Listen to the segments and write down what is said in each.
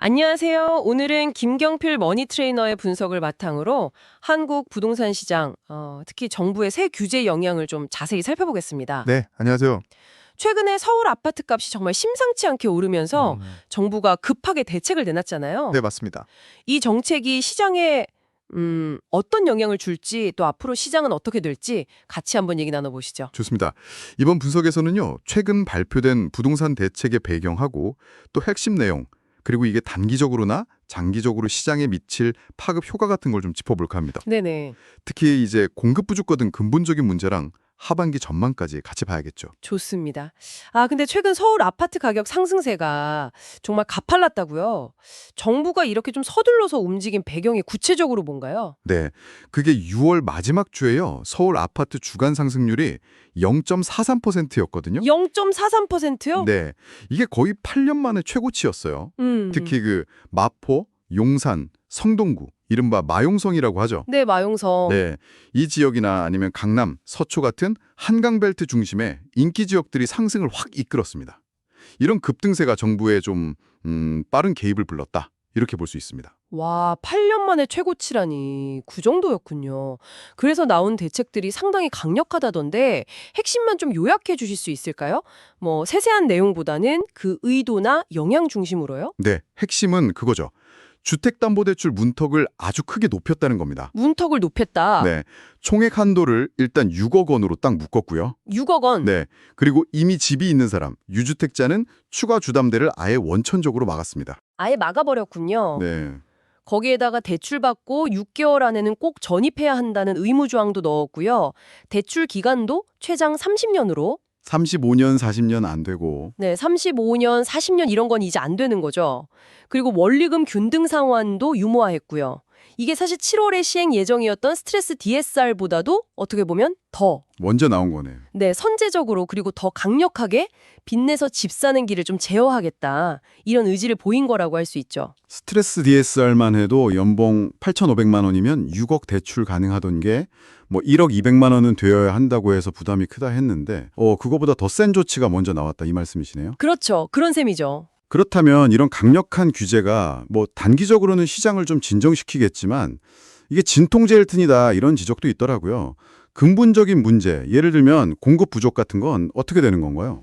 안녕하세요. 오늘은 김경필 머니 트레이너의 분석을 바탕으로 한국 부동산 시장, 특히 정부의 새 규제 영향을 좀 자세히 살펴보겠습니다. 네, 안녕하세요. 최근에 서울 아파트 값이 정말 심상치 않게 오르면서 음. 정부가 급하게 대책을 내놨잖아요. 네, 맞습니다. 이 정책이 시장에 어떤 영향을 줄지 또 앞으로 시장은 어떻게 될지 같이 한번 얘기 나눠보시죠. 좋습니다. 이번 분석에서는요, 최근 발표된 부동산 대책의 배경하고 또 핵심 내용, 그리고 이게 단기적으로나 장기적으로 시장에 미칠 파급 효과 같은 걸 좀 짚어볼까 합니다. 네네. 특히 이제 공급 부족과 등 근본적인 문제랑 하반기 전망까지 같이 봐야겠죠. 좋습니다. 근데 최근 서울 아파트 가격 상승세가 정말 가팔랐다고요? 정부가 이렇게 좀 서둘러서 움직인 배경이 구체적으로 뭔가요? 네, 그게 6월 마지막 주에요. 서울 아파트 주간 상승률이 0.43%였거든요. 0.43%요? 네, 이게 거의 8년 만에 최고치였어요. 음. 특히 그 마포, 용산, 성동구, 이른바 마용성이라고 하죠. 네, 마용성. 네, 이 지역이나 아니면 강남, 서초 같은 한강벨트 중심의 인기 지역들이 상승을 확 이끌었습니다. 이런 급등세가 정부의 좀 빠른 개입을 불렀다. 이렇게 볼 수 있습니다. 와, 8년 만에 최고치라니. 그 정도였군요. 그래서 나온 대책들이 상당히 강력하다던데 핵심만 좀 요약해 주실 수 있을까요? 뭐 세세한 내용보다는 그 의도나 영향 중심으로요? 네, 핵심은 그거죠. 주택담보대출 문턱을 아주 크게 높였다는 겁니다. 문턱을 높였다. 네, 총액 한도를 일단 6억 원으로 딱 묶었고요. 6억 원. 네, 그리고 이미 집이 있는 사람, 유주택자는 추가 주담대를 아예 원천적으로 막았습니다. 아예 막아버렸군요. 네, 거기에다가 대출받고 6개월 안에는 꼭 전입해야 한다는 의무 조항도 넣었고요. 대출 기간도 최장 30년으로. 35년, 40년 안 되고. 네, 35년, 40년 이런 건 이제 안 되는 거죠. 그리고 원리금 균등 상환도 유무화했고요. 이게 사실 7월에 시행 예정이었던 스트레스 DSR보다도 어떻게 보면 더, 먼저 나온 거네요. 네, 선제적으로 그리고 더 강력하게 빚내서 집 사는 길을 좀 제어하겠다. 이런 의지를 보인 거라고 할 수 있죠. 스트레스 DSR만 해도 연봉 8,500만 원이면 6억 대출 가능하던 게 뭐 1억 200만 원은 되어야 한다고 해서 부담이 크다 했는데 그거보다 더 센 조치가 먼저 나왔다 이 말씀이시네요. 그렇죠. 그런 셈이죠. 그렇다면 이런 강력한 규제가 뭐 단기적으로는 시장을 좀 진정시키겠지만 이게 진통제일 튼이다 이런 지적도 있더라고요. 근본적인 문제, 예를 들면 공급 부족 같은 건 어떻게 되는 건가요?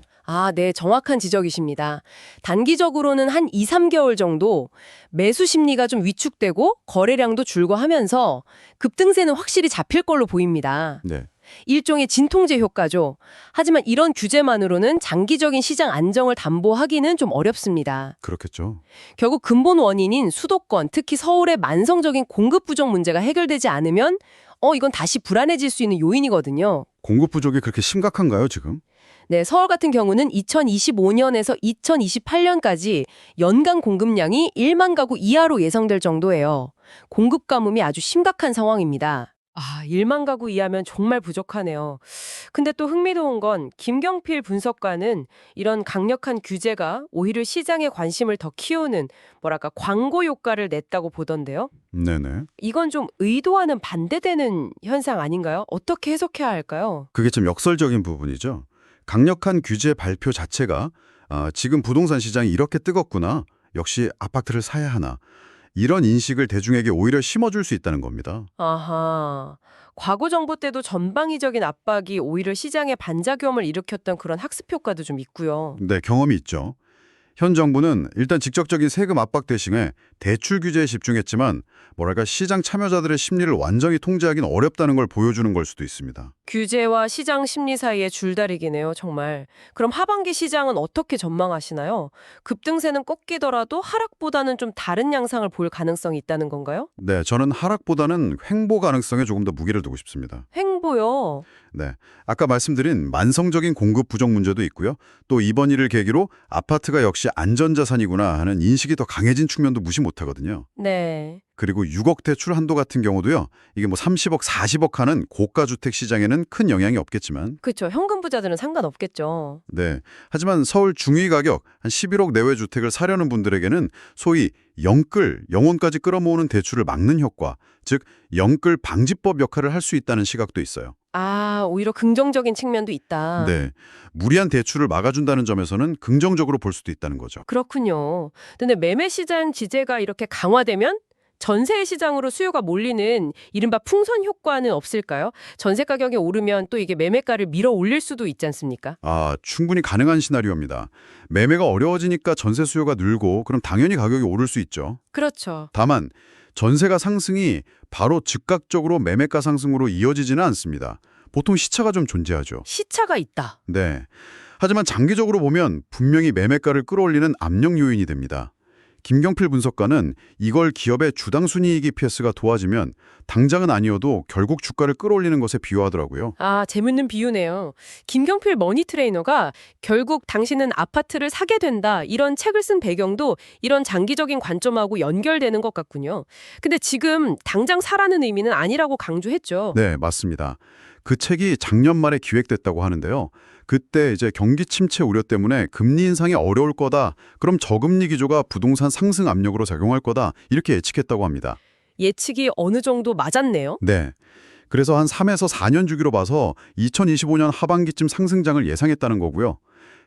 네, 정확한 지적이십니다. 단기적으로는 한 2, 3개월 정도 매수 심리가 좀 위축되고 거래량도 줄고 하면서 급등세는 확실히 잡힐 걸로 보입니다. 네. 일종의 진통제 효과죠. 하지만 이런 규제만으로는 장기적인 시장 안정을 담보하기는 좀 어렵습니다. 그렇겠죠. 결국 근본 원인인 수도권, 특히 서울의 만성적인 공급 부족 문제가 해결되지 않으면 이건 다시 불안해질 수 있는 요인이거든요. 공급 부족이 그렇게 심각한가요, 지금? 네, 서울 같은 경우는 2025년에서 2028년까지 연간 공급량이 1만 가구 이하로 예상될 정도예요. 공급 가뭄이 아주 심각한 상황입니다. 1만 가구 이하면 정말 부족하네요. 근데 또 흥미로운 건 김경필 분석가는 이런 강력한 규제가 오히려 시장의 관심을 더 키우는 뭐랄까 광고 효과를 냈다고 보던데요. 네네. 이건 좀 의도와는 반대되는 현상 아닌가요? 어떻게 해석해야 할까요? 그게 좀 역설적인 부분이죠. 강력한 규제 발표 자체가 지금 부동산 시장이 이렇게 뜨겁구나. 역시 아파트를 사야 하나. 이런 인식을 대중에게 오히려 심어줄 수 있다는 겁니다. 아하. 과거 정부 때도 전방위적인 압박이 오히려 시장에 반작용을 일으켰던 그런 학습 효과도 좀 있고요. 네, 경험이 있죠. 현 정부는 일단 직접적인 세금 압박 대신에 대출 규제에 집중했지만 뭐랄까 시장 참여자들의 심리를 완전히 통제하기는 어렵다는 걸 보여주는 걸 수도 있습니다. 규제와 시장 심리 사이의 줄다리기네요, 정말. 그럼 하반기 시장은 어떻게 전망하시나요? 급등세는 꺾이더라도 하락보다는 좀 다른 양상을 볼 가능성이 있다는 건가요? 네, 저는 하락보다는 횡보 가능성에 조금 더 무게를 두고 싶습니다. 횡보요. 네, 아까 말씀드린 만성적인 공급 부족 문제도 있고요. 또 이번 일을 계기로 아파트가 역시 안전자산이구나 하는 인식이 더 강해진 측면도 무시 못하거든요. 네. 그리고 6억 대출 한도 같은 경우도요. 이게 뭐 30억, 40억 하는 고가 주택 시장에는 큰 영향이 없겠지만 그렇죠. 현금 부자들은 상관없겠죠. 네. 하지만 서울 중위 가격 한 11억 내외 주택을 사려는 분들에게는 소위 영혼까지 끌어모으는 대출을 막는 효과, 즉 영끌 방지법 역할을 할 수 있다는 시각도 있어요. 아, 오히려 긍정적인 측면도 있다. 네, 무리한 대출을 막아준다는 점에서는 긍정적으로 볼 수도 있다는 거죠. 그렇군요. 근데 매매 시장 지제가 이렇게 강화되면 전세 시장으로 수요가 몰리는 이른바 풍선 효과는 없을까요? 전세 가격이 오르면 또 이게 매매가를 밀어 올릴 수도 있지 않습니까? 충분히 가능한 시나리오입니다. 매매가 어려워지니까 전세 수요가 늘고 그럼 당연히 가격이 오를 수 있죠. 그렇죠. 다만 전세가 상승이 바로 즉각적으로 매매가 상승으로 이어지지는 않습니다. 보통 시차가 좀 존재하죠. 시차가 있다. 네. 하지만 장기적으로 보면 분명히 매매가를 끌어올리는 압력 요인이 됩니다. 김경필 분석가는 이걸 기업의 주당 순이익 EPS가 도와주면 당장은 아니어도 결국 주가를 끌어올리는 것에 비유하더라고요. 아, 재밌는 비유네요. 김경필 머니 트레이너가 결국 당신은 아파트를 사게 된다 이런 책을 쓴 배경도 이런 장기적인 관점하고 연결되는 것 같군요. 근데 지금 당장 사라는 의미는 아니라고 강조했죠. 네, 맞습니다. 그 책이 작년 말에 기획됐다고 하는데요. 그때 이제 경기 침체 우려 때문에 금리 인상이 어려울 거다. 그럼 저금리 기조가 부동산 상승 압력으로 작용할 거다. 이렇게 예측했다고 합니다. 예측이 어느 정도 맞았네요. 네. 그래서 한 3에서 4년 주기로 봐서 2025년 하반기쯤 상승장을 예상했다는 거고요.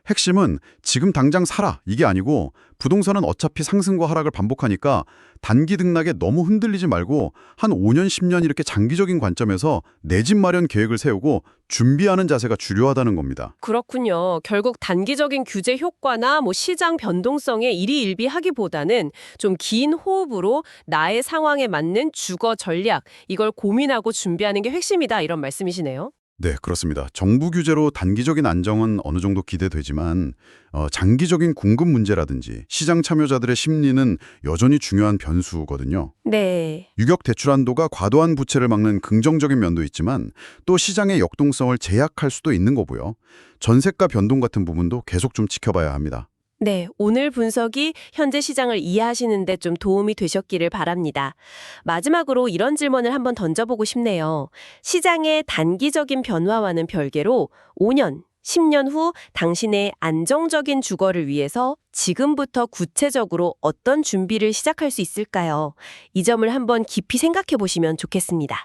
핵심은 지금 당장 사라 이게 아니고 부동산은 어차피 상승과 하락을 반복하니까 단기 등락에 너무 흔들리지 말고 한 5년, 10년 이렇게 장기적인 관점에서 내 집 마련 계획을 세우고 준비하는 자세가 주요하다는 겁니다. 그렇군요. 결국 단기적인 규제 효과나 시장 변동성에 일희일비하기보다는 좀 긴 호흡으로 나의 상황에 맞는 주거 전략, 이걸 고민하고 준비하는 게 핵심이다 이런 말씀이시네요. 네, 그렇습니다. 정부 규제로 단기적인 안정은 어느 정도 기대되지만 장기적인 공급 문제라든지 시장 참여자들의 심리는 여전히 중요한 변수거든요. 네. 유격 대출 한도가 과도한 부채를 막는 긍정적인 면도 있지만 또 시장의 역동성을 제약할 수도 있는 거고요. 전세가 변동 같은 부분도 계속 좀 지켜봐야 합니다. 네, 오늘 분석이 현재 시장을 이해하시는 데 좀 도움이 되셨기를 바랍니다. 마지막으로 이런 질문을 한번 던져보고 싶네요. 시장의 단기적인 변화와는 별개로 5년, 10년 후 당신의 안정적인 주거를 위해서 지금부터 구체적으로 어떤 준비를 시작할 수 있을까요? 이 점을 한번 깊이 생각해 보시면 좋겠습니다.